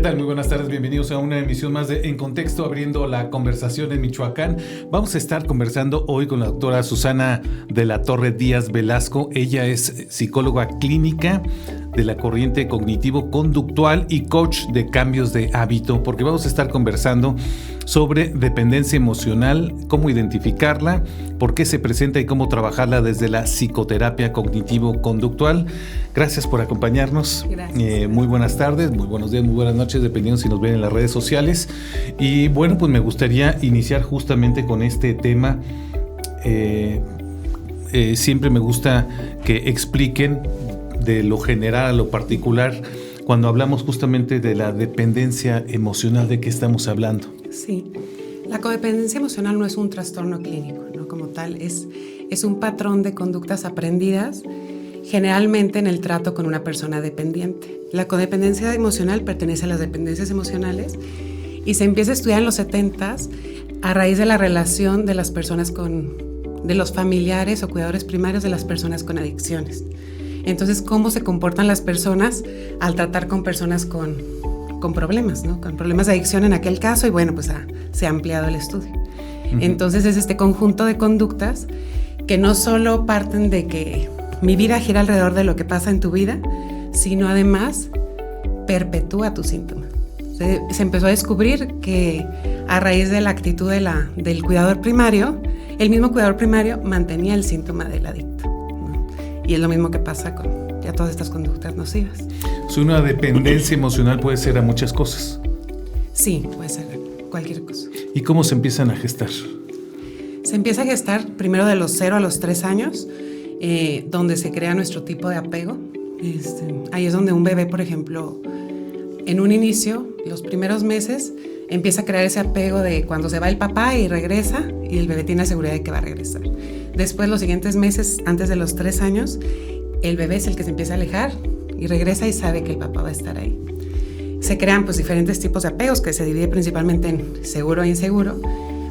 tal? Muy buenas tardes, bienvenidos a una emisión más de En Contexto, abriendo la conversación en Michoacán. Vamos a estar conversando hoy con la doctora Susana de la Torre Díaz Velasco. Ella es psicóloga clínica de la corriente cognitivo-conductual y coach de cambios de hábito, porque vamos a estar conversando sobre dependencia emocional, cómo identificarla, por qué se presenta y cómo trabajarla desde la psicoterapia cognitivo-conductual. Gracias por acompañarnos. Gracias. Muy buenas tardes, muy buenos días, muy buenas noches, dependiendo si nos ven en las redes sociales. Y bueno, pues me gustaría iniciar justamente con este tema. Siempre me gusta que expliquen de lo general a lo particular, cuando hablamos justamente de la dependencia emocional, ¿de qué estamos hablando? Sí, la codependencia emocional no es un trastorno clínico, ¿no? Como tal, es un patrón de conductas aprendidas, generalmente en el trato con una persona dependiente. La codependencia emocional pertenece a las dependencias emocionales y se empieza a estudiar en los 70s a raíz de la relación de las personas de los familiares o cuidadores primarios de las personas con adicciones. Entonces, cómo se comportan las personas al tratar con personas con problemas, ¿no? Con problemas de adicción en aquel caso, y bueno, pues se ha ampliado el estudio. Uh-huh. Entonces, es este conjunto de conductas que no solo parten de que mi vida gira alrededor de lo que pasa en tu vida, sino además perpetúa tus síntomas. Se empezó a descubrir que a raíz de la actitud del cuidador primario, el mismo cuidador primario mantenía el síntoma del adicto. Y es lo mismo que pasa con ya todas estas conductas nocivas. Una dependencia emocional puede ser a muchas cosas. Sí, puede ser cualquier cosa. ¿Y cómo se empiezan a gestar? Se empieza a gestar primero de los 0 a los 3 años, donde se crea nuestro tipo de apego. Ahí es donde un bebé, por ejemplo, en un inicio, los primeros meses, empieza a crear ese apego de cuando se va el papá y regresa, y el bebé tiene la seguridad de que va a regresar. Después, los siguientes meses, antes de los 3 años, el bebé es el que se empieza a alejar y regresa y sabe que el papá va a estar ahí. Se crean pues diferentes tipos de apegos que se divide principalmente en seguro e inseguro,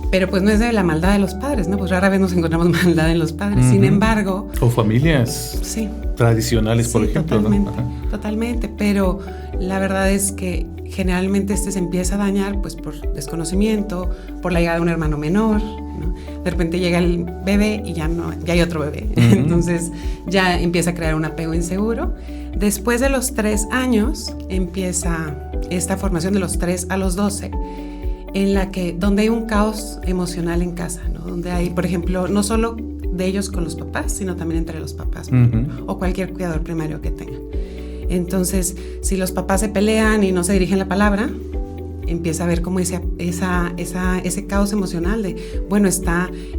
pero pues no es de la maldad de los padres, ¿no? Pues rara vez nos encontramos maldad en los padres. Uh-huh. Sin embargo... O familias sí, tradicionales, por ejemplo, totalmente, ¿no? Ajá. Totalmente, pero la verdad es que generalmente se empieza a dañar pues por desconocimiento, por la llegada de un hermano menor, ¿no? De repente llega el bebé y ya hay otro bebé. Uh-huh. Entonces ya empieza a crear un apego inseguro. Después de los 3 años empieza esta formación de los 3 a los 12, donde hay un caos emocional en casa, ¿no? Donde hay, por ejemplo, no solo de ellos con los papás, sino también entre los papás, uh-huh, o cualquier cuidador primario que tengan. Entonces, si los papás se pelean y no se dirigen la palabra, empieza a haber como ese caos emocional de, bueno,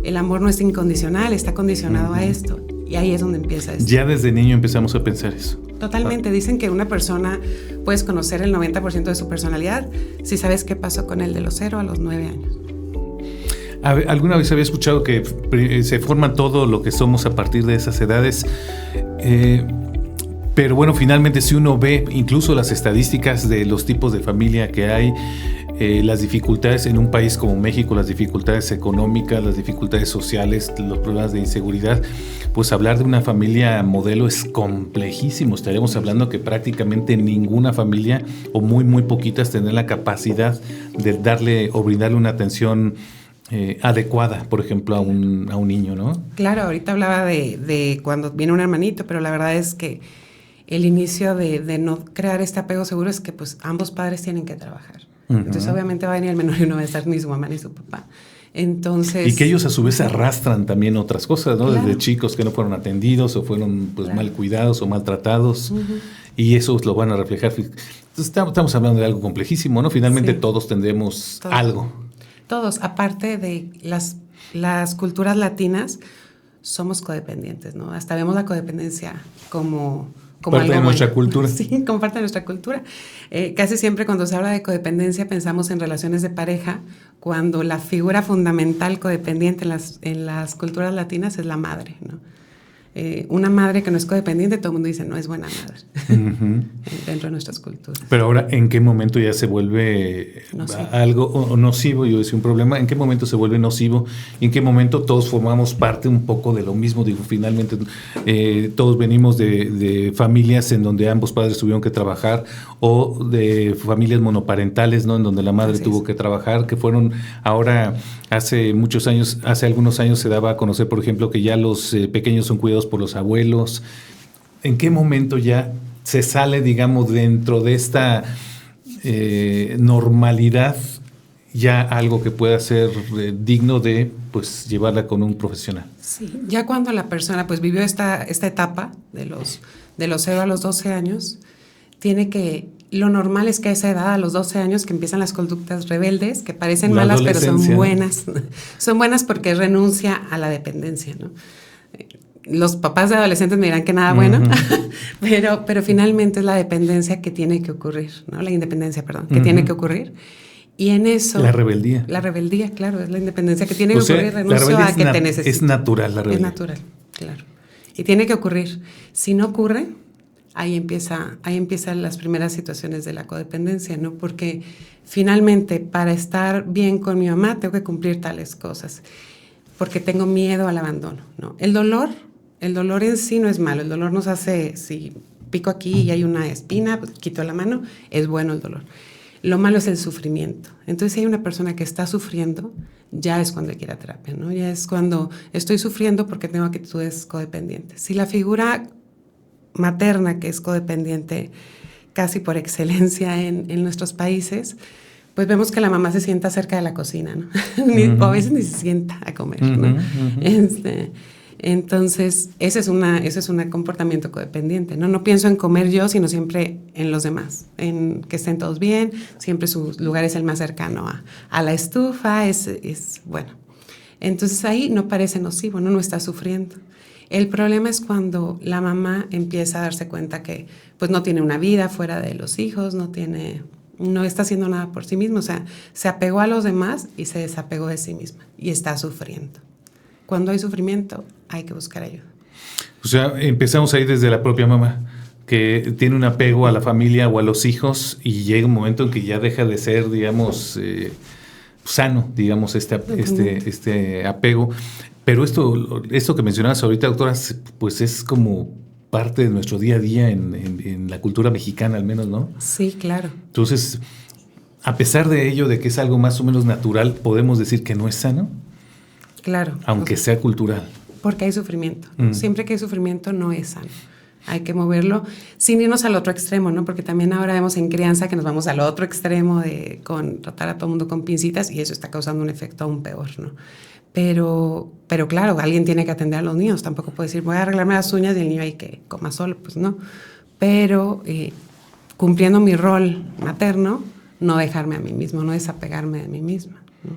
el amor no es incondicional, está condicionado uh-huh a esto. Y ahí es donde empieza esto. Ya desde niño empezamos a pensar eso. Totalmente. Dicen que una persona puedes conocer el 90% de su personalidad si sabes qué pasó con él de los 0 a los 9 años. Alguna vez había escuchado que se forma todo lo que somos a partir de esas edades. Pero bueno, finalmente si uno ve incluso las estadísticas de los tipos de familia que hay, las dificultades en un país como México, las dificultades económicas, las dificultades sociales, los problemas de inseguridad, pues hablar de una familia modelo es complejísimo. Estaremos hablando que prácticamente ninguna familia o muy muy poquitas tendrán la capacidad de darle o brindarle una atención adecuada, por ejemplo, a un niño, ¿no? Claro, ahorita hablaba de cuando viene un hermanito, pero la verdad es que el inicio de no crear este apego seguro es que pues ambos padres tienen que trabajar. Uh-huh. Entonces obviamente va a venir el menor y no va a estar ni su mamá ni su papá. Entonces... Y que ellos a su vez arrastran también otras cosas, ¿no? Claro. Desde chicos que no fueron atendidos o fueron pues claro, mal cuidados o maltratados, uh-huh, y eso lo van a reflejar. Entonces estamos hablando de algo complejísimo, ¿no? Finalmente sí, todos tendremos algo. Todos, aparte de las culturas latinas, somos codependientes, ¿no? Hasta vemos la codependencia como parte algo de nuestra bueno. Cultura. Sí, como parte de nuestra cultura. Casi siempre cuando se habla de codependencia pensamos en relaciones de pareja, cuando la figura fundamental codependiente en las culturas latinas es la madre, ¿no? Una madre que no es codependiente, todo el mundo dice, no es buena madre, dentro de nuestras culturas. Pero ahora, ¿en qué momento ya se vuelve algo nocivo? Yo decía un problema, ¿en qué momento se vuelve nocivo? ¿Y en qué momento todos formamos parte un poco de lo mismo? Digo, finalmente todos venimos de familias en donde ambos padres tuvieron que trabajar, o de familias monoparentales, ¿no? En donde la madre tuvo que trabajar, que fueron ahora, hace algunos años se daba a conocer, por ejemplo, que ya los pequeños son cuidados por los abuelos. ¿En qué momento ya se sale, digamos, dentro de esta normalidad, ya algo que pueda ser digno de, pues, llevarla con un profesional? Sí, ya cuando la persona pues vivió esta etapa de los 0 a los 12 años, lo normal es que a esa edad, a los 12 años, que empiezan las conductas rebeldes, que parecen malas, pero son buenas. Son buenas porque renuncia a la dependencia, ¿no? Los papás de adolescentes me dirán que nada bueno, pero finalmente es la dependencia que tiene que ocurrir, ¿no? La independencia, perdón, que tiene que ocurrir. Y en eso... La rebeldía. La rebeldía, claro, es la independencia que tiene que ocurrir. Renuncio a que te necesito. Es natural la rebeldía. Es natural, claro. Y tiene que ocurrir. Si no ocurre, ahí empiezan las primeras situaciones de la codependencia, ¿no? Porque finalmente, para estar bien con mi mamá, tengo que cumplir tales cosas. Porque tengo miedo al abandono, ¿no? El dolor en sí no es malo. El dolor nos hace, si pico aquí y hay una espina, pues quito la mano, es bueno el dolor. Lo malo es el sufrimiento. Entonces, si hay una persona que está sufriendo, ya es cuando hay que ir a terapia, ¿no? Ya es cuando estoy sufriendo porque tengo actitudes codependientes. Si la figura materna, que es codependiente casi por excelencia en nuestros países, pues vemos que la mamá se sienta cerca de la cocina, ¿no? O a veces ni se sienta a comer, ¿no? Entonces, ese es un comportamiento codependiente, ¿no? No pienso en comer yo, sino siempre en los demás, en que estén todos bien, siempre su lugar es el más cercano a la estufa, es bueno. Entonces ahí no parece nocivo, no está sufriendo. El problema es cuando la mamá empieza a darse cuenta que pues no tiene una vida fuera de los hijos, no está haciendo nada por sí mismo, o sea, se apegó a los demás y se desapegó de sí misma y está sufriendo. Cuando hay sufrimiento, hay que buscar ayuda. O sea, empezamos ahí desde la propia mamá, que tiene un apego a la familia o a los hijos, y llega un momento en que ya deja de ser, digamos, sano, digamos, este apego. Pero esto que mencionabas ahorita, doctora, pues es como parte de nuestro día a día en la cultura mexicana, al menos, ¿no? Sí, claro. Entonces, a pesar de ello, de que es algo más o menos natural, ¿podemos decir que no es sano? Claro. Aunque sea cultural. Porque hay sufrimiento. Siempre que hay sufrimiento no es sano. Hay que moverlo sin irnos al otro extremo, ¿no? Porque también ahora vemos en crianza que nos vamos al otro extremo con tratar a todo el mundo con pincitas, y eso está causando un efecto aún peor, ¿no? Pero claro, alguien tiene que atender a los niños. Tampoco puedo decir, voy a arreglarme las uñas y el niño ahí que coma solo. Pues no. Pero cumpliendo mi rol materno, no dejarme a mí mismo, no desapegarme de mí misma, ¿no?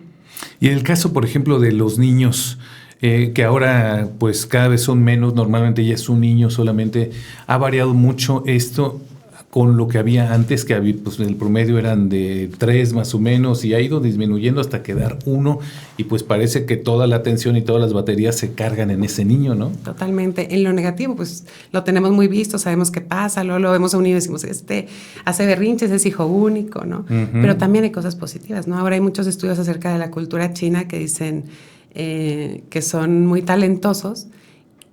Y en el caso, por ejemplo, de los niños, que ahora pues cada vez son menos, normalmente ya es un niño solamente, ¿ha variado mucho esto con lo que había antes, que había, pues en el promedio eran de 3 más o menos, y ha ido disminuyendo hasta quedar 1, y pues parece que toda la atención y todas las baterías se cargan en ese niño, ¿no? Totalmente. En lo negativo, pues lo tenemos muy visto, sabemos qué pasa, luego lo vemos a un niño y decimos, hace berrinches, es hijo único, ¿no? Pero también hay cosas positivas, ¿no? Ahora hay muchos estudios acerca de la cultura china que dicen que son muy talentosos,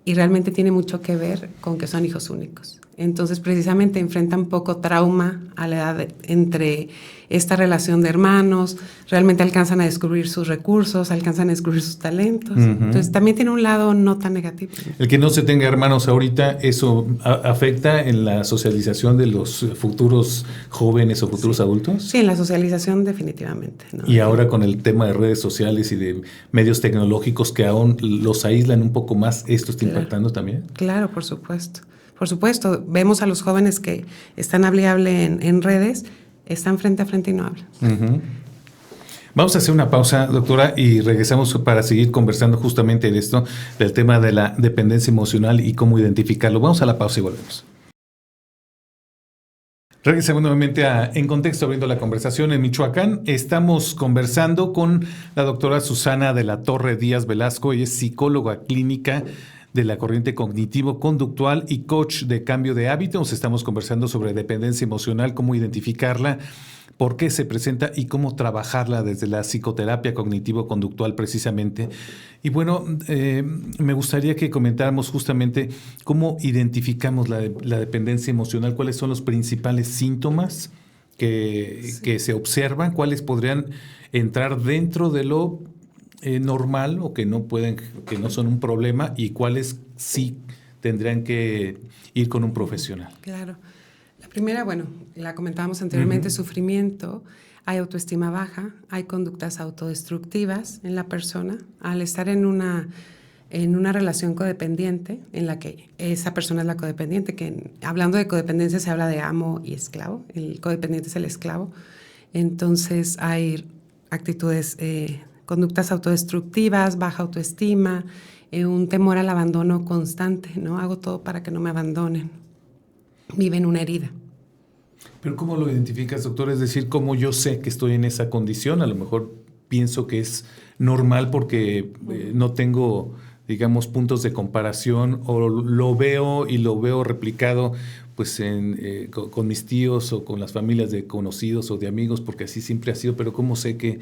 y realmente tiene mucho que ver con que son hijos únicos. Entonces, precisamente enfrentan poco trauma a la edad entre esta relación de hermanos, realmente alcanzan a descubrir sus recursos, alcanzan a descubrir sus talentos. Entonces, también tiene un lado no tan negativo. El que no se tenga hermanos ahorita, ¿eso afecta en la socialización de los futuros jóvenes o futuros adultos? Sí, en la socialización definitivamente, ¿no? Y ahora con el tema de redes sociales y de medios tecnológicos que aún los aíslan un poco más, ¿esto está impactando también? Claro, por supuesto. Por supuesto, vemos a los jóvenes que están hable en redes, están frente a frente y no hablan. Vamos a hacer una pausa, doctora, y regresamos para seguir conversando justamente de esto, del tema de la dependencia emocional y cómo identificarlo. Vamos a la pausa y volvemos. Regresamos nuevamente En Contexto, abriendo la conversación en Michoacán. Estamos conversando con la doctora Susana de la Torre Díaz Velasco. Ella es psicóloga clínica de la corriente cognitivo-conductual y coach de cambio de hábitos. Estamos conversando sobre dependencia emocional, cómo identificarla, por qué se presenta y cómo trabajarla desde la psicoterapia cognitivo-conductual precisamente. Y bueno, me gustaría que comentáramos justamente cómo identificamos la dependencia emocional, cuáles son los principales síntomas que se observan, cuáles podrían entrar dentro de lo normal o que no son un problema, y cuáles sí tendrían que ir con un profesional. Claro. La primera, bueno, la comentábamos anteriormente, sufrimiento, hay autoestima baja, hay conductas autodestructivas en la persona. Al estar en una relación codependiente, en la que esa persona es la codependiente, que hablando de codependencia se habla de amo y esclavo, el codependiente es el esclavo. Entonces hay actitudes, conductas autodestructivas, baja autoestima, un temor al abandono constante, ¿no? Hago todo para que no me abandonen. Vive en una herida. ¿Pero cómo lo identificas, doctor? Es decir, ¿cómo yo sé que estoy en esa condición? A lo mejor pienso que es normal porque no tengo, digamos, puntos de comparación, o lo veo replicado pues con mis tíos o con las familias de conocidos o de amigos, porque así siempre ha sido. Pero ¿cómo sé que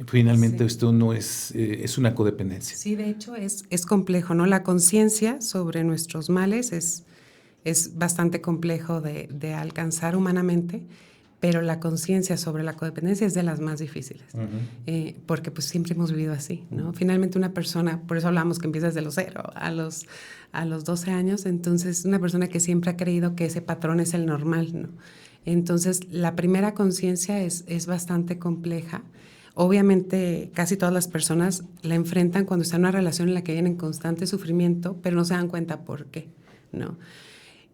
finalmente esto no es una codependencia? Sí, de hecho es complejo, ¿no? La conciencia sobre nuestros males es bastante complejo de alcanzar humanamente, pero la conciencia sobre la codependencia es de las más difíciles, porque pues siempre hemos vivido así, ¿no? Finalmente una persona, por eso hablamos que empieza desde los 0 a los 12 años, entonces una persona que siempre ha creído que ese patrón es el normal, ¿no? Entonces la primera conciencia es bastante compleja. Obviamente casi todas las personas la enfrentan cuando están en una relación en la que viven en constante sufrimiento, pero no se dan cuenta por qué, ¿no?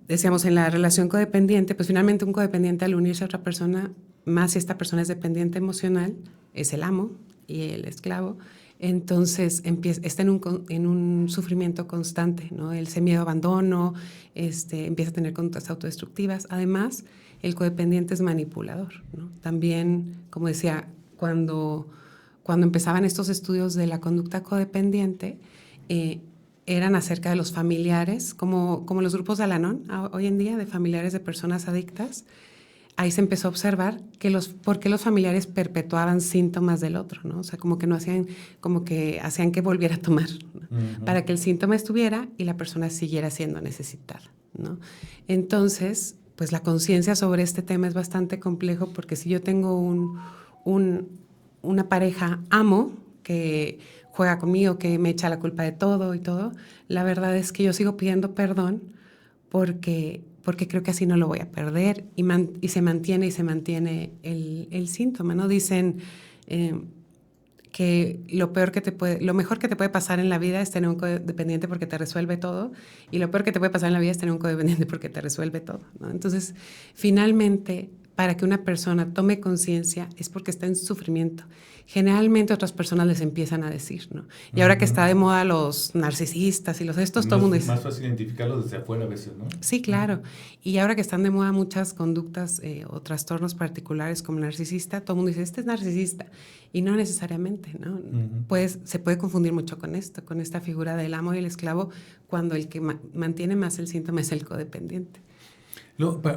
Decíamos, en la relación codependiente, pues finalmente un codependiente al unirse a otra persona, más si esta persona es dependiente emocional, es el amo y el esclavo, entonces está en un sufrimiento constante, ¿no? Ese miedo a abandono, empieza a tener conductas autodestructivas. Además, el codependiente es manipulador, ¿no? También, como decía, cuando empezaban estos estudios de la conducta codependiente, eran acerca de los familiares, como los grupos de Al-Anon hoy en día, de familiares de personas adictas. Ahí se empezó a observar por qué los familiares perpetuaban síntomas del otro, ¿no? O sea, como que hacían que volviera a tomar, ¿no? Para que el síntoma estuviera y la persona siguiera siendo necesitada, ¿no? Entonces, pues la conciencia sobre este tema es bastante complejo, porque si yo tengo una pareja amo que juega conmigo, que me echa la culpa de todo y todo, la verdad es que yo sigo pidiendo perdón porque creo que así no lo voy a perder, y se mantiene el síntoma, ¿no? Dicen que lo mejor que te puede pasar en la vida es tener un codependiente porque te resuelve todo, y lo peor que te puede pasar en la vida es tener un codependiente porque te resuelve todo, ¿no? Entonces, finalmente, para que una persona tome conciencia es porque está en sufrimiento. Generalmente otras personas les empiezan a decir, ¿no? Y ahora que está de moda los narcisistas y todo el mundo dice... Es más fácil identificarlos desde afuera a veces, ¿no? Sí, claro. Y ahora que están de moda muchas conductas o trastornos particulares como narcisista, todo el mundo dice, este es narcisista. Y no necesariamente, ¿no? Se puede confundir mucho con esta figura del amo y el esclavo, cuando el que mantiene más el síntoma es el codependiente.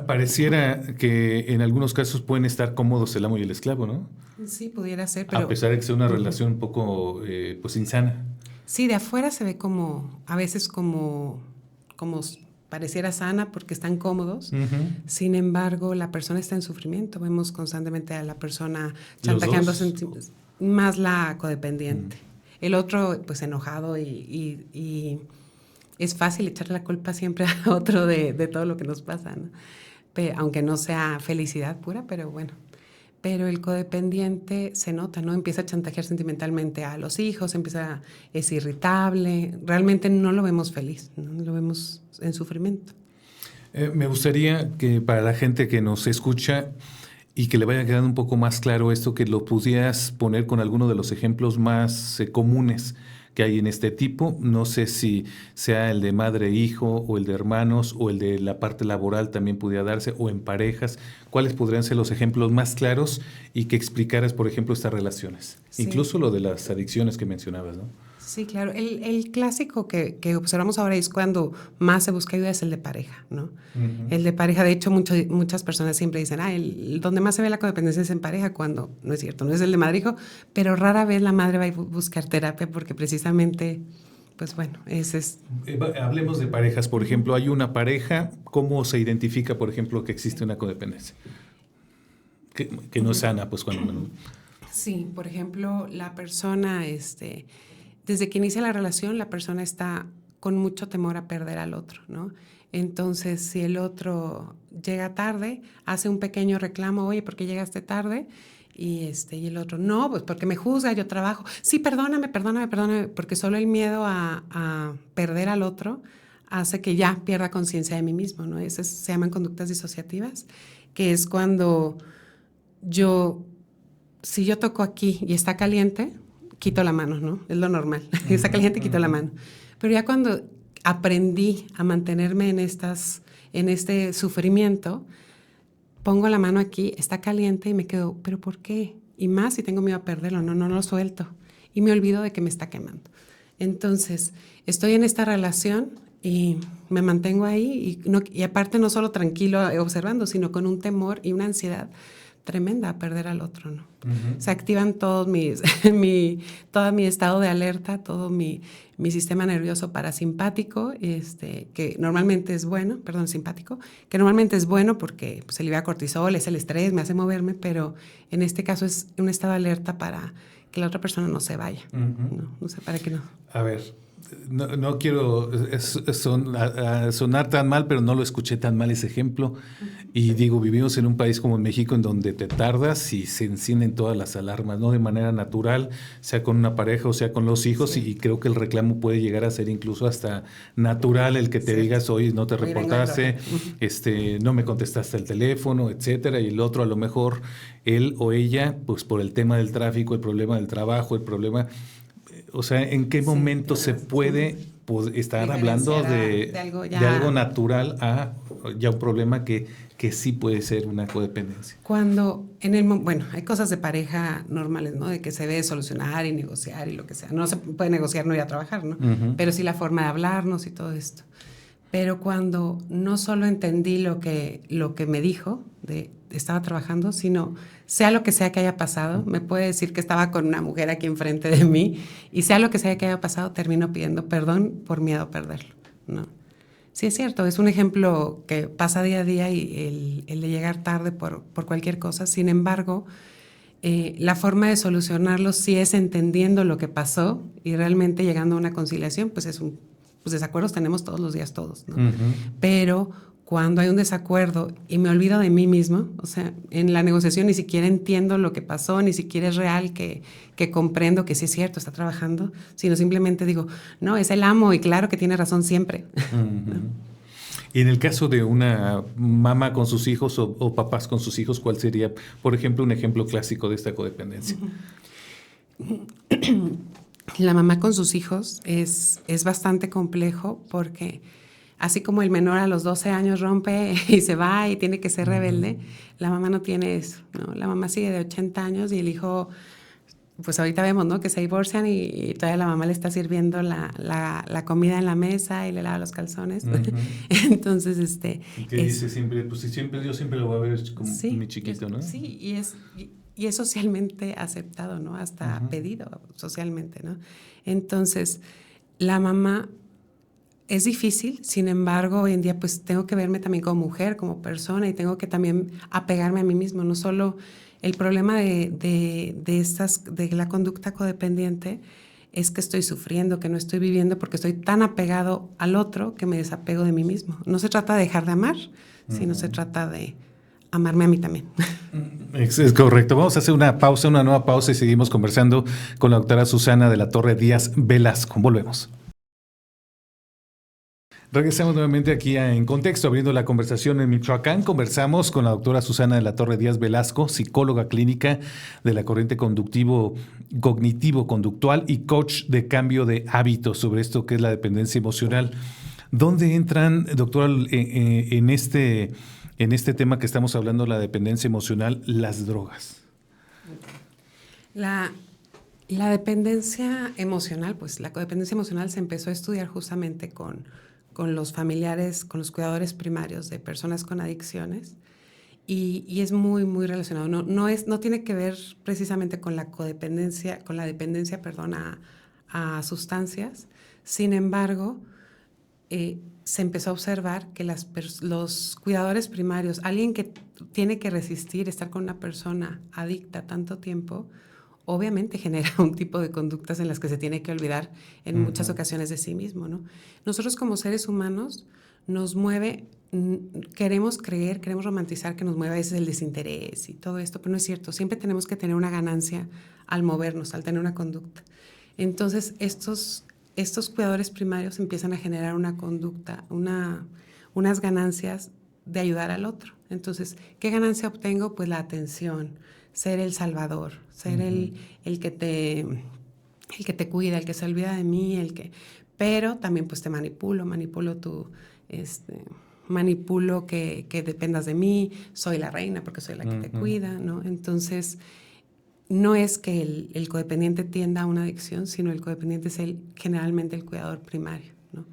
Pareciera que en algunos casos pueden estar cómodos el amo y el esclavo, ¿no? Sí, pudiera ser, pero... A pesar de que sea una relación un poco pues insana. Sí, de afuera se ve a veces como pareciera sana porque están cómodos. Sin embargo, la persona está en sufrimiento. Vemos constantemente a la persona chantajeando, más la codependiente. El otro, pues enojado y es fácil echarle la culpa siempre a otro de todo lo que nos pasa, ¿no? Aunque no sea felicidad pura, pero bueno. Pero el codependiente se nota, ¿no? Empieza a chantajear sentimentalmente a los hijos, es irritable, realmente no lo vemos feliz, ¿no? Lo vemos en sufrimiento. Me gustaría que para la gente que nos escucha y que le vaya quedando un poco más claro esto, que lo pudieras poner con alguno de los ejemplos más comunes que hay en este tipo. No sé si sea el de madre-hijo o el de hermanos o el de la parte laboral también pudiera darse, o en parejas. ¿Cuáles podrían ser los ejemplos más claros y que explicaras, por ejemplo, estas relaciones? Sí. Incluso lo de las adicciones que mencionabas, ¿no? Sí, claro. El clásico que observamos ahora es cuando más se busca ayuda es el de pareja, ¿no? Uh-huh. El de pareja, de hecho, muchas personas siempre dicen, donde más se ve la codependencia es en pareja, cuando no es cierto, no es el de madre-hijo, pero rara vez la madre va a buscar terapia porque precisamente, pues bueno, ese es... Hablemos de parejas, por ejemplo, hay una pareja, ¿cómo se identifica, por ejemplo, que existe una codependencia? Que no es sana, pues cuando... Sí, por ejemplo, la persona, desde que inicia la relación, la persona está con mucho temor a perder al otro, ¿no? Entonces, si el otro llega tarde, hace un pequeño reclamo, oye, ¿por qué llegaste tarde? Y el otro, no, pues porque me juzga, yo trabajo. Sí, perdóname, porque solo el miedo a perder al otro hace que ya pierda conciencia de mí mismo, ¿no? Esas se llaman conductas disociativas, que es cuando si yo toco aquí y está caliente, quito la mano, ¿no? Es lo normal. Está caliente, quito la mano. Pero ya cuando aprendí a mantenerme en este sufrimiento, pongo la mano aquí, está caliente y me quedo, ¿pero por qué? Y más si tengo miedo a perderlo, no lo suelto. Y me olvido de que me está quemando. Entonces, estoy en esta relación y me mantengo ahí y aparte no solo tranquilo observando, sino con un temor y una ansiedad tremenda a perder al otro, ¿no? Uh-huh. Se activan todos todo mi estado de alerta, todo mi sistema nervioso parasimpático, que normalmente es bueno, simpático, que normalmente es bueno porque se libera cortisol, es el estrés, me hace moverme, pero en este caso es un estado de alerta para que la otra persona no se vaya, uh-huh. No sé para qué no. A ver, no quiero sonar tan mal, pero no lo escuché tan mal ese ejemplo. Y digo, vivimos en un país como México en donde te tardas y se encienden todas las alarmas, ¿no? De manera natural, sea con una pareja o sea con los hijos, sí. Y creo que el reclamo puede llegar a ser incluso hasta natural, el que te digas, oye, no te reportaste, no me contestaste el teléfono, etcétera, y el otro a lo mejor, él o ella, pues por el tema del tráfico, el problema del trabajo, el problema... O sea, ¿en qué momento se puede estar hablando de algo natural a ya un problema que sí puede ser una codependencia? Cuando hay cosas de pareja normales, ¿no? De que se debe solucionar y negociar y lo que sea. No se puede negociar no ir a trabajar, ¿no? Uh-huh. Pero sí la forma de hablarnos y todo esto. Pero cuando no solo entendí lo que me dijo, estaba trabajando, sino sea lo que sea que haya pasado, me puede decir que estaba con una mujer aquí enfrente de mí, y sea lo que sea que haya pasado, termino pidiendo perdón por miedo a perderlo, ¿no? Sí, es cierto, es un ejemplo que pasa día a día y el de llegar tarde por cualquier cosa. Sin embargo, la forma de solucionarlo sí es entendiendo lo que pasó y realmente llegando a una conciliación, pues desacuerdos tenemos todos los días todos, ¿no? Uh-huh. Pero cuando hay un desacuerdo y me olvido de mí mismo, o sea, en la negociación ni siquiera entiendo lo que pasó, ni siquiera es real que comprendo que sí es cierto, está trabajando, sino simplemente digo, no, es el amo y claro que tiene razón siempre. Uh-huh. ¿No? Y en el caso de una mamá con sus hijos o papás con sus hijos, ¿cuál sería, por ejemplo, un ejemplo clásico de esta codependencia? La mamá con sus hijos es bastante complejo porque así como el menor a los 12 años rompe y se va y tiene que ser rebelde, la mamá no tiene eso, ¿no? La mamá sigue de 80 años y el hijo, pues ahorita vemos, ¿no? Que se divorcian y todavía la mamá le está sirviendo la comida en la mesa y le lava los calzones. Uh-huh. Entonces, ¿qué dice siempre? Pues yo siempre lo voy a ver como mi chiquito, ¿no? Sí, y es socialmente aceptado, ¿no? Hasta uh-huh. pedido socialmente, ¿no? Entonces, la mamá es difícil, sin embargo, hoy en día pues tengo que verme también como mujer, como persona y tengo que también apegarme a mí mismo, no solo el problema de la conducta codependiente es que estoy sufriendo, que no estoy viviendo porque estoy tan apegado al otro que me desapego de mí mismo. No se trata de dejar de amar, uh-huh. sino se trata de amarme a mí también. Es correcto. Vamos a hacer una nueva pausa y seguimos conversando con la doctora Susana de la Torre Díaz Velasco. Volvemos. Regresamos nuevamente aquí En Contexto, abriendo la conversación en Michoacán. Conversamos con la doctora Susana de la Torre Díaz Velasco, psicóloga clínica de la corriente cognitivo-conductual y coach de cambio de hábitos sobre esto que es la dependencia emocional. ¿Dónde entran, doctora, en este tema que estamos hablando, la dependencia emocional, las drogas? La dependencia emocional, pues la codependencia emocional se empezó a estudiar justamente con los familiares, con los cuidadores primarios de personas con adicciones y es muy, muy relacionado. No tiene que ver precisamente con la codependencia, con la dependencia, perdón, a sustancias. Sin embargo, se empezó a observar que los cuidadores primarios, alguien que tiene que resistir estar con una persona adicta tanto tiempo, obviamente genera un tipo de conductas en las que se tiene que olvidar en muchas ocasiones de sí mismo, ¿no? Nosotros como seres humanos nos mueve, queremos creer, queremos romantizar que nos mueve a veces el desinterés y todo esto, pero no es cierto. Siempre tenemos que tener una ganancia al movernos, al tener una conducta. Entonces, estos cuidadores primarios empiezan a generar una conducta, unas ganancias de ayudar al otro. Entonces, ¿qué ganancia obtengo? Pues la atención, ser el salvador, ser el que te cuida, el que se olvida de mí, pero también pues te manipulo manipulo que dependas de mí, soy la reina porque soy la que te cuida, ¿no? Entonces, no es que el codependiente tienda a una adicción, sino el codependiente es generalmente el cuidador primario, ¿no?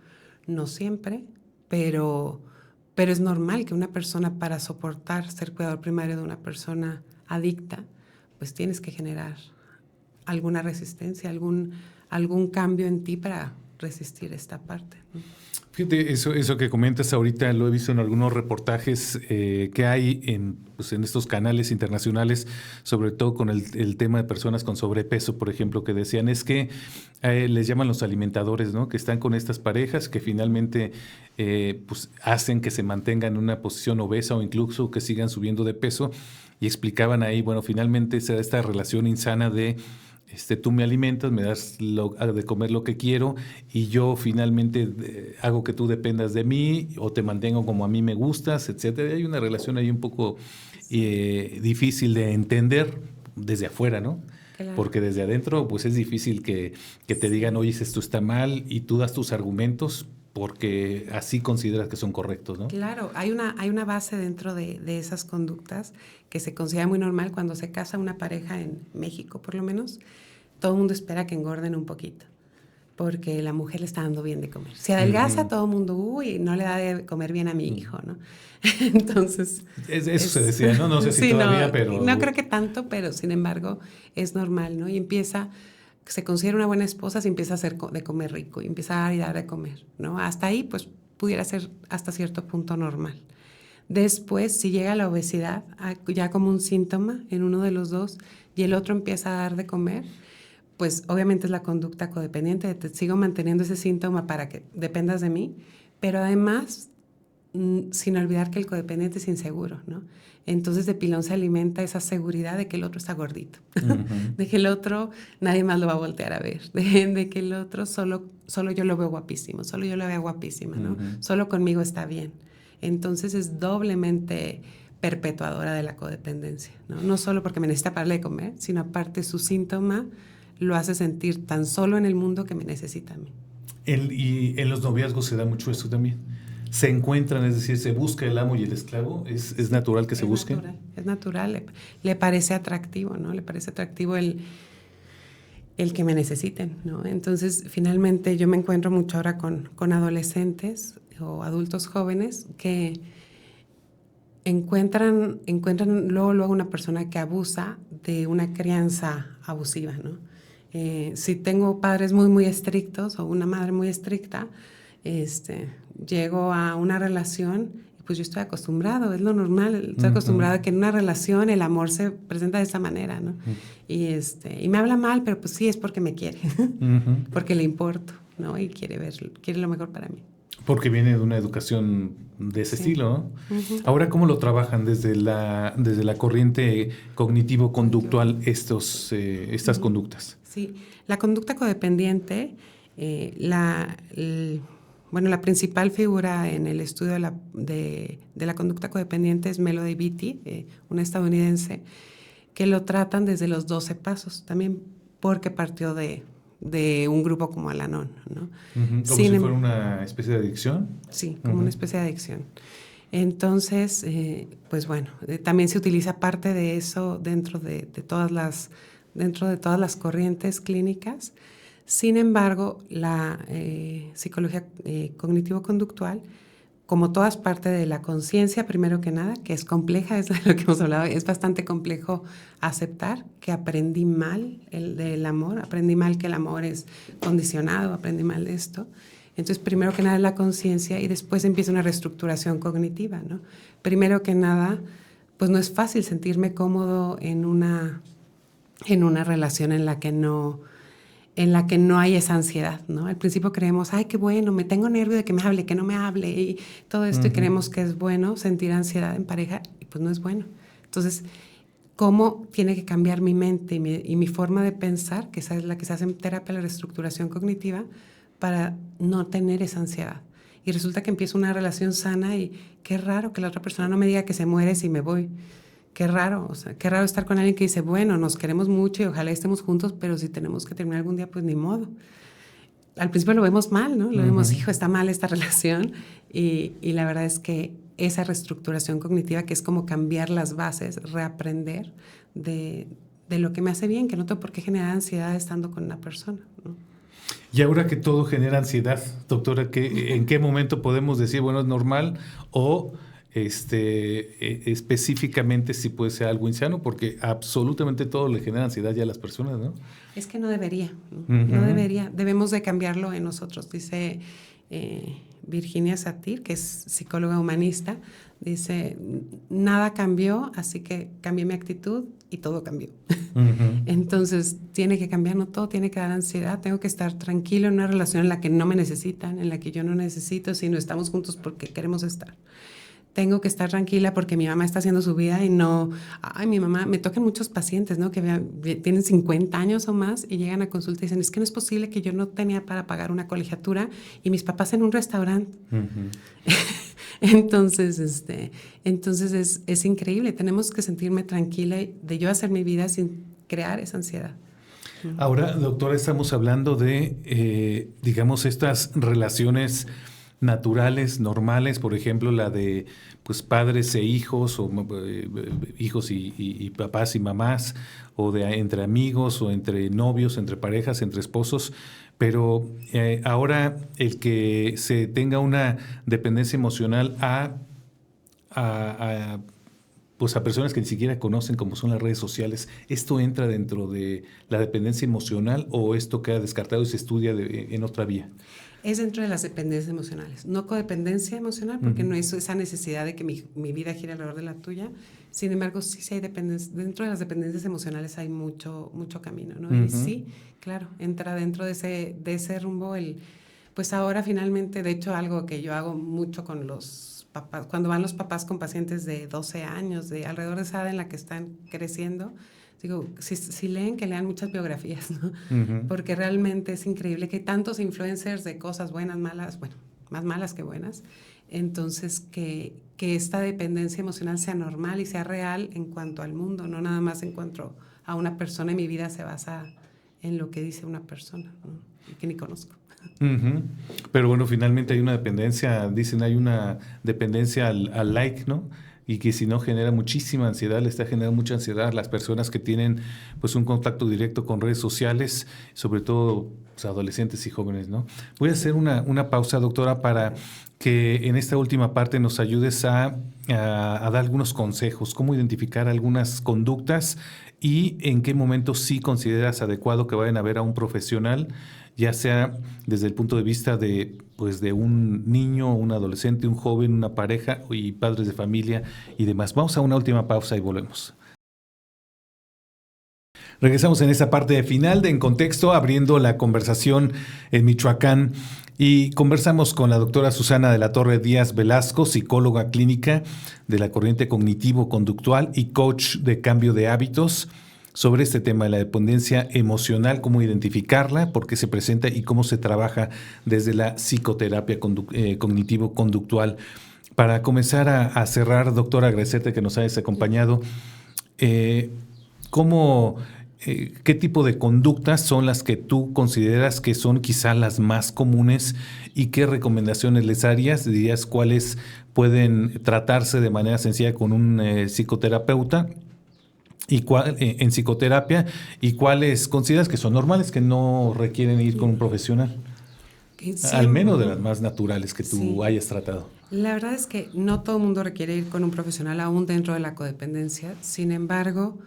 No siempre, pero es normal que una persona, para soportar ser cuidador primario de una persona adicta, pues tienes que generar alguna resistencia, algún cambio en ti para resistir esta parte, ¿no? Fíjate, eso que comentas ahorita lo he visto en algunos reportajes que hay en estos canales internacionales, sobre todo con el tema de personas con sobrepeso, por ejemplo, que decían es que les llaman los alimentadores, ¿no? Que están con estas parejas que finalmente pues hacen que se mantengan en una posición obesa o incluso que sigan subiendo de peso, y explicaban ahí, bueno, finalmente esta relación insana de tú me alimentas, me das de comer lo que quiero y yo finalmente hago que tú dependas de mí o te mantengo como a mí me gustas, etcétera. Hay una relación ahí un poco difícil de entender desde afuera, ¿no? Claro. Porque desde adentro pues es difícil que te digan, oye, esto está mal, y tú das tus argumentos porque así consideras que son correctos, ¿no? Claro, hay una base dentro de esas conductas que se considera muy normal cuando se casa una pareja en México, por lo menos. Todo el mundo espera que engorden un poquito, porque la mujer le está dando bien de comer. Si adelgaza, todo el mundo, uy, no le da de comer bien a mi hijo, ¿no? Entonces... Eso se decía, ¿no? No sé si sí, todavía, no, pero... No creo que tanto, pero sin embargo es normal, ¿no? Y se considera una buena esposa si empieza a hacer de comer rico y empieza a dar de comer, ¿no? Hasta ahí, pues, pudiera ser hasta cierto punto normal. Después, si llega la obesidad, ya como un síntoma en uno de los dos, y el otro empieza a dar de comer, pues obviamente es la conducta codependiente, te sigo manteniendo ese síntoma para que dependas de mí, pero además, sin olvidar que el codependiente es inseguro, ¿no? Entonces de pilón se alimenta esa seguridad de que el otro está gordito, de que el otro nadie más lo va a voltear a ver, de que el otro solo yo lo veo guapísimo, solo yo lo veo guapísima, ¿no? Solo conmigo está bien. Entonces es doblemente perpetuadora de la codependencia, ¿no? No solo porque me necesita para darle de comer, sino aparte su síntoma lo hace sentir tan solo en el mundo que me necesita a mí. Y en los noviazgos se da mucho eso también. Se encuentran, es decir, se busca el amo y el esclavo. ¿Es natural que se busquen? Es natural, le parece atractivo, ¿no? Le parece atractivo el que me necesiten, ¿no? Entonces, finalmente, yo me encuentro mucho ahora con adolescentes o adultos jóvenes que encuentran luego una persona que abusa de una crianza abusiva, ¿no? Si tengo padres muy, muy estrictos o una madre muy estricta, llego a una relación y pues yo estoy acostumbrado, es lo normal, estoy acostumbrado a que en una relación el amor se presenta de esa manera, ¿no? Y me habla mal, pero pues sí, es porque me quiere, porque le importo, ¿no? Y quiere lo mejor para mí. Porque viene de una educación de ese estilo, ¿no? Ahora, ¿cómo lo trabajan desde la corriente cognitivo-conductual estas conductas? Sí, la conducta codependiente, la principal figura en el estudio de la conducta codependiente es Melody Beattie, una estadounidense, que lo tratan desde los 12 pasos, también porque partió de un grupo como Al-Anon, ¿no? Como si fuera una especie de adicción. Sí, como una especie de adicción. Entonces, pues bueno, también se utiliza parte de eso dentro de todas dentro de todas las corrientes clínicas. Sin embargo, la psicología cognitivo-conductual, como todas parte de la conciencia, primero que nada, que es compleja, es de lo que hemos hablado, es bastante complejo aceptar que aprendí mal del amor, aprendí mal que el amor es condicionado, aprendí mal de esto. Entonces, primero que nada es la conciencia y después empieza una reestructuración cognitiva, ¿no? Primero que nada, pues no es fácil sentirme cómodo en una relación en la que no hay esa ansiedad, ¿no? Al principio creemos, ay, qué bueno, me tengo nervio de que me hable, que no me hable, y todo esto, y creemos que es bueno sentir ansiedad en pareja, y pues no es bueno. Entonces, ¿cómo tiene que cambiar mi mente y mi forma de pensar, que esa es la que se hace en terapia, la reestructuración cognitiva, para no tener esa ansiedad? Y resulta que empiezo una relación sana y qué raro que la otra persona no me diga que se muere si me voy. Qué raro, o sea, qué raro estar con alguien que dice, bueno, nos queremos mucho y ojalá estemos juntos, pero si tenemos que terminar algún día, pues ni modo. Al principio lo vemos mal, ¿no? Lo vemos, hijo, está mal esta relación. Y la verdad es que esa reestructuración cognitiva, que es como cambiar las bases, reaprender de lo que me hace bien, que no tengo por qué generar ansiedad estando con una persona, ¿no? Y ahora que todo genera ansiedad, doctora, ¿en qué momento podemos decir, bueno, es normal o específicamente si puede ser algo insano? Porque absolutamente todo le genera ansiedad ya a las personas, ¿no? Es que no debería, ¿no? No debería. Debemos de cambiarlo en nosotros. Dice Virginia Satir, que es psicóloga humanista, dice, nada cambió, así que cambié mi actitud y todo cambió. Entonces, tiene que cambiar, no todo tiene que dar ansiedad. Tengo que estar tranquilo en una relación en la que no me necesitan, en la que yo no necesito, sino estamos juntos porque queremos estar. Tengo que estar tranquila porque mi mamá está haciendo su vida y no... Ay, mi mamá... Me tocan muchos pacientes, ¿no? Que tienen 50 años o más y llegan a consulta y dicen, es que no es posible que yo no tenía para pagar una colegiatura y mis papás en un restaurante. Entonces es increíble. Tenemos que sentirme tranquila de yo hacer mi vida sin crear esa ansiedad. Ahora, doctora, estamos hablando de, digamos, estas relaciones naturales, normales, por ejemplo, la de pues padres e hijos, o hijos y papás y mamás, o de entre amigos, o entre novios, entre parejas, entre esposos. Pero ahora el que se tenga una dependencia emocional pues a personas que ni siquiera conocen, como son las redes sociales, ¿esto entra dentro de la dependencia emocional o esto queda descartado y se estudia en otra vía? Es dentro de las dependencias emocionales, no codependencia emocional, porque no es esa necesidad de que mi vida gire alrededor de la tuya. Sin embargo, sí hay dependencia. Dentro de las dependencias emocionales hay mucho camino, ¿no? Y sí, claro, entra dentro de ese rumbo pues ahora finalmente, de hecho, algo que yo hago mucho con los papás, cuando van los papás con pacientes de 12 años, de alrededor de esa edad en la que están creciendo, digo, si leen, que lean muchas biografías, ¿no? Porque realmente es increíble que hay tantos influencers de cosas buenas, malas, bueno, más malas que buenas. Entonces, que esta dependencia emocional sea normal y sea real en cuanto al mundo, no nada más en cuanto a una persona, y mi vida se basa en lo que dice una persona, ¿no? Y que ni conozco. Pero bueno, finalmente hay una dependencia, dicen, hay una dependencia al like, ¿no? Y que si no genera muchísima ansiedad, le está generando mucha ansiedad a las personas que tienen pues un contacto directo con redes sociales, sobre todo pues, adolescentes y jóvenes, ¿no? Voy a hacer una pausa, doctora, para que en esta última parte nos ayudes a dar algunos consejos, cómo identificar algunas conductas y en qué momento sí consideras adecuado que vayan a ver a un profesional, ya sea desde el punto de vista de un niño, un adolescente, un joven, una pareja y padres de familia y demás. Vamos a una última pausa y volvemos. Regresamos en esta parte final de En Contexto, abriendo la conversación en Michoacán, y conversamos con la doctora Susana de la Torre Díaz Velasco, psicóloga clínica de la corriente cognitivo-conductual y coach de cambio de hábitos, sobre este tema de la dependencia emocional, cómo identificarla, por qué se presenta y cómo se trabaja desde la psicoterapia cognitivo-conductual. Para comenzar a cerrar, doctora, agradecerte que nos hayas acompañado. ¿Qué tipo de conductas son las que tú consideras que son quizá las más comunes y qué recomendaciones les harías? ¿Dirías cuáles pueden tratarse de manera sencilla con un psicoterapeuta? ¿Y en psicoterapia? ¿Y cuáles consideras que son normales, que no requieren ir con un profesional? Sí, Al menos de las más naturales que tú sí. hayas tratado. La verdad es que no todo el mundo requiere ir con un profesional aún dentro de la codependencia. Sin embargo,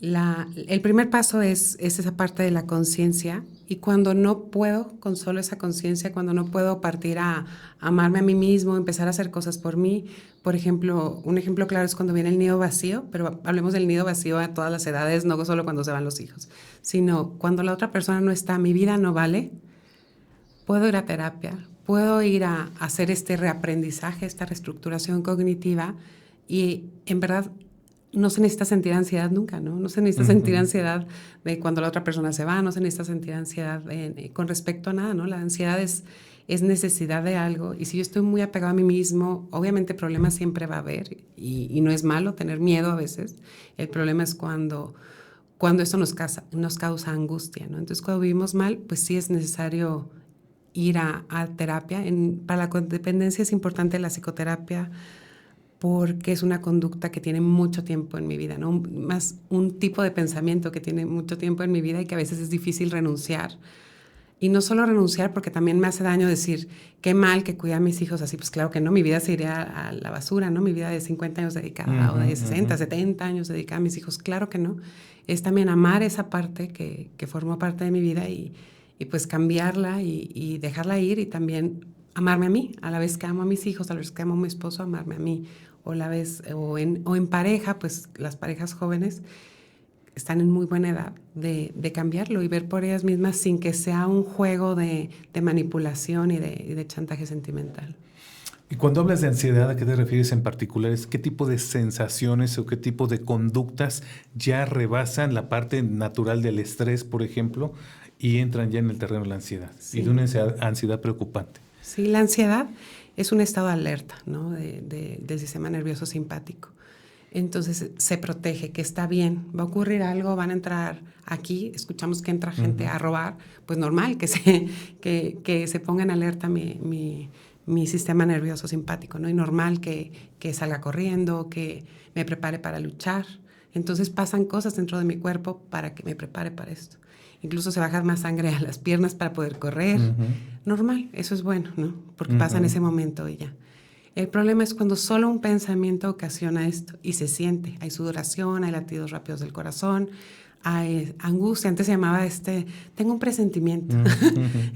el primer paso es esa parte de la conciencia, y cuando no puedo con solo esa conciencia, cuando no puedo partir a amarme a mí mismo, empezar a hacer cosas por mí, por ejemplo, un ejemplo claro es cuando viene el nido vacío, pero hablemos del nido vacío a todas las edades, no solo cuando se van los hijos, sino cuando la otra persona no está, mi vida no vale, puedo ir a terapia, puedo ir a hacer este reaprendizaje, esta reestructuración cognitiva, y en verdad no se necesita sentir ansiedad nunca, ¿no? No se necesita sentir ansiedad de cuando la otra persona se va, no se necesita sentir ansiedad con respecto a nada, ¿no? La ansiedad es necesidad de algo, y si yo estoy muy apegado a mí mismo, obviamente problemas siempre va a haber, y no es malo tener miedo a veces. El problema es cuando eso nos causa angustia, ¿no? Entonces, cuando vivimos mal, pues sí es necesario ir a terapia. Para la codependencia es importante la psicoterapia, porque es una conducta que tiene mucho tiempo en mi vida, ¿no? Más un tipo de pensamiento que tiene mucho tiempo en mi vida y que a veces es difícil renunciar. Y no solo renunciar, porque también me hace daño decir, qué mal que cuidé a mis hijos así. Pues claro que no, mi vida se iría a la basura, ¿no? Mi vida de 50 años dedicada, o de 60, 70 años dedicada a mis hijos, claro que no. Es también amar esa parte que formó parte de mi vida, y pues cambiarla y dejarla ir, y también amarme a mí, a la vez que amo a mis hijos, a la vez que amo a mi esposo, amarme a mí. O en pareja, pues las parejas jóvenes están en muy buena edad de cambiarlo y ver por ellas mismas sin que sea un juego de manipulación y de chantaje sentimental. Y cuando hablas de ansiedad, ¿a qué te refieres en particular? ¿Qué tipo de sensaciones o qué tipo de conductas ya rebasan la parte natural del estrés, por ejemplo, y entran ya en el terreno de la ansiedad? Sí. Y de una ansiedad preocupante. Sí, la ansiedad es un estado de alerta, ¿no? del sistema nervioso simpático. Entonces se protege, que está bien, va a ocurrir algo, van a entrar aquí, escuchamos que entra gente a robar, pues normal que se ponga en alerta mi sistema nervioso simpático, ¿no? Y normal que salga corriendo, que me prepare para luchar. Entonces pasan cosas dentro de mi cuerpo para que me prepare para esto. Incluso se baja más sangre a las piernas para poder correr. Normal, eso es bueno, ¿no? Porque pasa en ese momento y ya. El problema es cuando solo un pensamiento ocasiona esto y se siente. Hay sudoración, hay latidos rápidos del corazón, hay angustia. Antes se llamaba tengo un presentimiento,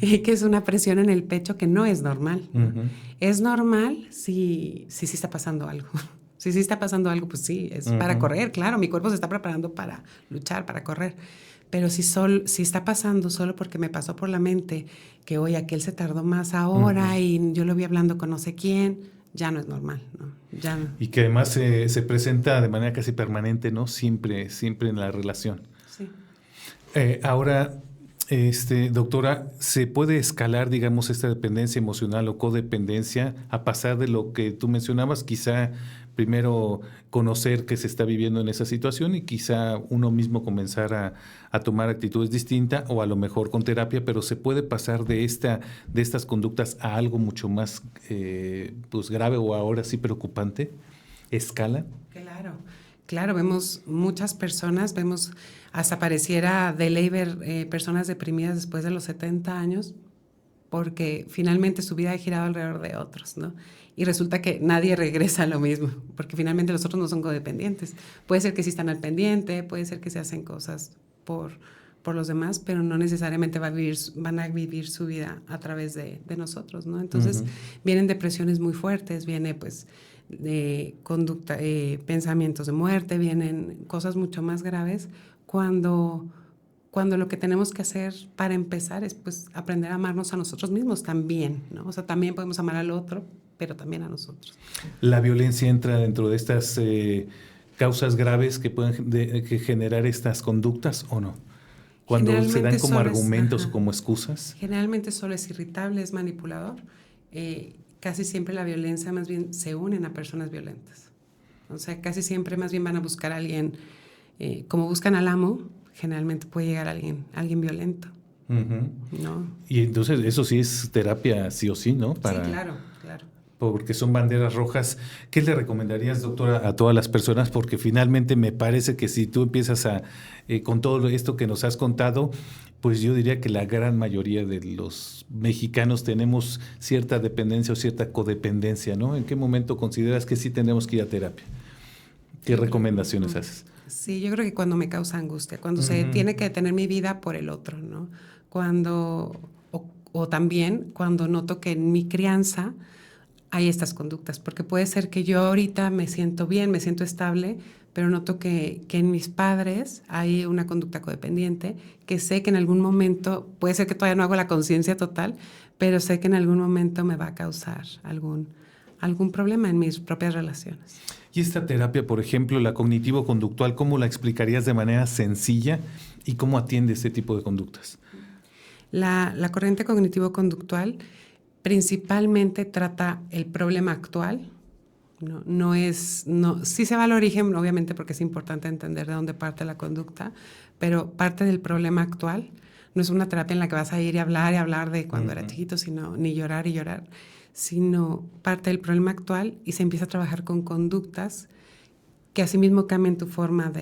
que es una presión en el pecho que no es normal, ¿no? Es normal si está pasando algo. Si sí está pasando algo, pues sí, es para correr, claro. Mi cuerpo se está preparando para luchar, para correr. Pero si está pasando solo porque me pasó por la mente que, oye, aquel se tardó más ahora y yo lo vi hablando con no sé quién, ya no es normal, ¿no? Ya no. Y que además se presenta de manera casi permanente, ¿no? Siempre en la relación. Sí. Ahora, doctora, ¿se puede escalar, digamos, esta dependencia emocional o codependencia a pasar de lo que tú mencionabas? Quizá primero conocer qué se está viviendo en esa situación y quizá uno mismo comenzar a tomar actitudes distintas, o a lo mejor con terapia, pero se puede pasar de estas conductas a algo mucho más pues grave, o ahora sí preocupante. ¿Escala? Claro, vemos muchas personas, hasta pareciera de ley ver personas deprimidas después de los 70 años, porque finalmente su vida ha girado alrededor de otros, ¿no? Y resulta que nadie regresa a lo mismo, porque finalmente los otros no son codependientes. Puede ser que sí están al pendiente, puede ser que se hacen cosas por los demás, pero no necesariamente van a vivir su vida a través de nosotros, ¿no? Entonces vienen depresiones muy fuertes, viene pues de conducta, pensamientos de muerte, vienen cosas mucho más graves cuando lo que tenemos que hacer para empezar es pues aprender a amarnos a nosotros mismos también, ¿no? O sea, también podemos amar al otro, pero también a nosotros. ¿La violencia entra dentro de estas causas graves que pueden que generar estas conductas o no? Cuando se dan como argumentos o como excusas. Generalmente solo es irritable, es manipulador. Casi siempre la violencia más bien se unen a personas violentas. O sea, casi siempre más bien van a buscar a alguien, como buscan al amo, generalmente puede llegar alguien violento. Uh-huh. ¿No? Y entonces eso sí es terapia sí o sí, ¿no? Sí, claro. porque son banderas rojas. ¿Qué le recomendarías, doctora, a todas las personas? Porque finalmente me parece que si tú empiezas con todo esto que nos has contado, pues yo diría que la gran mayoría de los mexicanos tenemos cierta dependencia o cierta codependencia, ¿no? ¿En qué momento consideras que sí tenemos que ir a terapia? ¿Qué recomendaciones haces? Sí, yo creo que cuando me causa angustia, cuando se tiene que detener mi vida por el otro, ¿no? O también cuando noto que en mi crianza hay estas conductas, porque puede ser que yo ahorita me siento bien, me siento estable, pero noto que en mis padres hay una conducta codependiente, que sé que en algún momento, puede ser que todavía no hago la conciencia total, pero sé que en algún momento me va a causar algún problema en mis propias relaciones. Y esta terapia, por ejemplo, la cognitivo-conductual, ¿cómo la explicarías de manera sencilla y cómo atiende este tipo de conductas? La corriente cognitivo-conductual principalmente trata el problema actual. Sí se va al origen, obviamente, porque es importante entender de dónde parte la conducta, pero parte del problema actual. No es una terapia en la que vas a ir y hablar de cuando era chiquito, ni llorar y llorar, sino parte del problema actual y se empieza a trabajar con conductas que asimismo cambian tu forma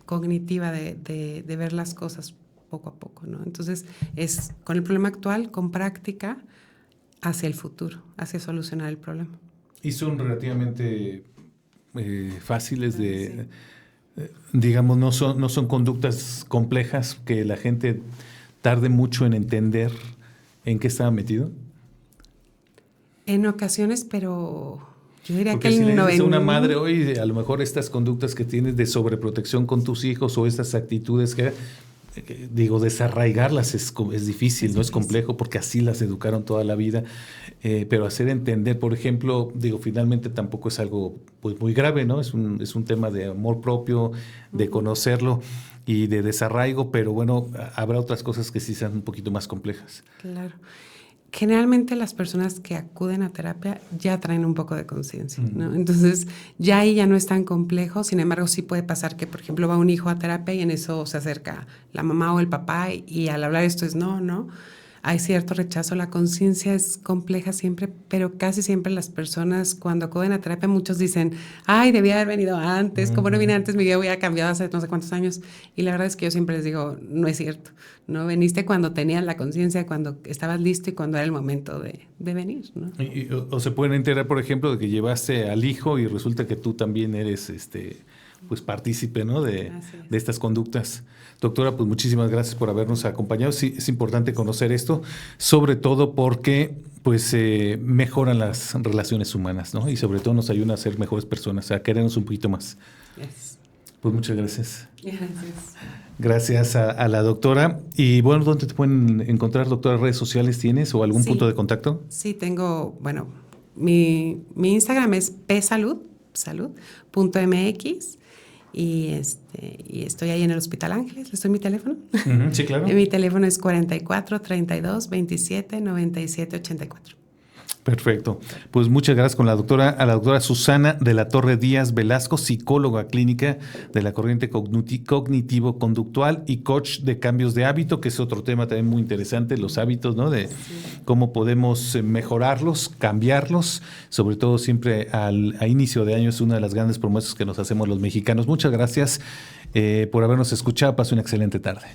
cognitiva de ver las cosas poco a poco, ¿no? Entonces, es con el problema actual, con práctica, hacia el futuro, hacia solucionar el problema. Y son relativamente fáciles digamos, no son conductas complejas que la gente tarde mucho en entender en qué estaba metido. En ocasiones, pero yo diría porque que si el le dices a 90... una madre, oye, a lo mejor estas conductas que tienes de sobreprotección con tus hijos o estas actitudes desarraigarlas es difícil, no es complejo porque así las educaron toda la vida, pero hacer entender, por ejemplo, finalmente tampoco es algo pues muy grave, ¿no? Es un tema de amor propio, de conocerlo y de desarraigo, pero bueno, habrá otras cosas que sí sean un poquito más complejas. Claro. Generalmente las personas que acuden a terapia ya traen un poco de conciencia, ¿no? Entonces, ya ahí ya no es tan complejo. Sin embargo, sí puede pasar que, por ejemplo, va un hijo a terapia y en eso se acerca la mamá o el papá y al hablar esto es no. Hay cierto rechazo. La conciencia es compleja siempre, pero casi siempre las personas cuando acuden a terapia, muchos dicen, ay, debía haber venido antes, como no vine antes, mi vida hubiera cambiado hace no sé cuántos años. Y la verdad es que yo siempre les digo, no es cierto, ¿no? Veniste cuando tenías la conciencia, cuando estabas listo y cuando era el momento de venir, ¿no? O se pueden enterar, por ejemplo, de que llevaste al hijo y resulta que tú también eres pues partícipe, ¿no? de estas conductas. Doctora, pues muchísimas gracias por habernos acompañado. Sí, es importante conocer esto, sobre todo porque pues mejoran las relaciones humanas, ¿no? Y sobre todo nos ayudan a ser mejores personas, a querernos un poquito más. Yes. Pues muchas gracias. Gracias. Gracias a la doctora. Y bueno, ¿dónde te pueden encontrar, doctora? ¿Redes sociales tienes o algún punto de contacto? Sí, tengo, bueno, mi Instagram es psalud.mx. Y estoy ahí en el Hospital Ángeles. ¿Les doy mi teléfono? Sí, claro. Mi teléfono es 44 32 27 97 84. Perfecto. Pues muchas gracias a la doctora Susana de la Torre Díaz Velasco, psicóloga clínica de la corriente cognitivo-conductual y coach de cambios de hábito, que es otro tema también muy interesante, los hábitos, ¿no? De cómo podemos mejorarlos, cambiarlos, sobre todo siempre a inicio de año es una de las grandes promesas que nos hacemos los mexicanos. Muchas gracias por habernos escuchado. Pase una excelente tarde.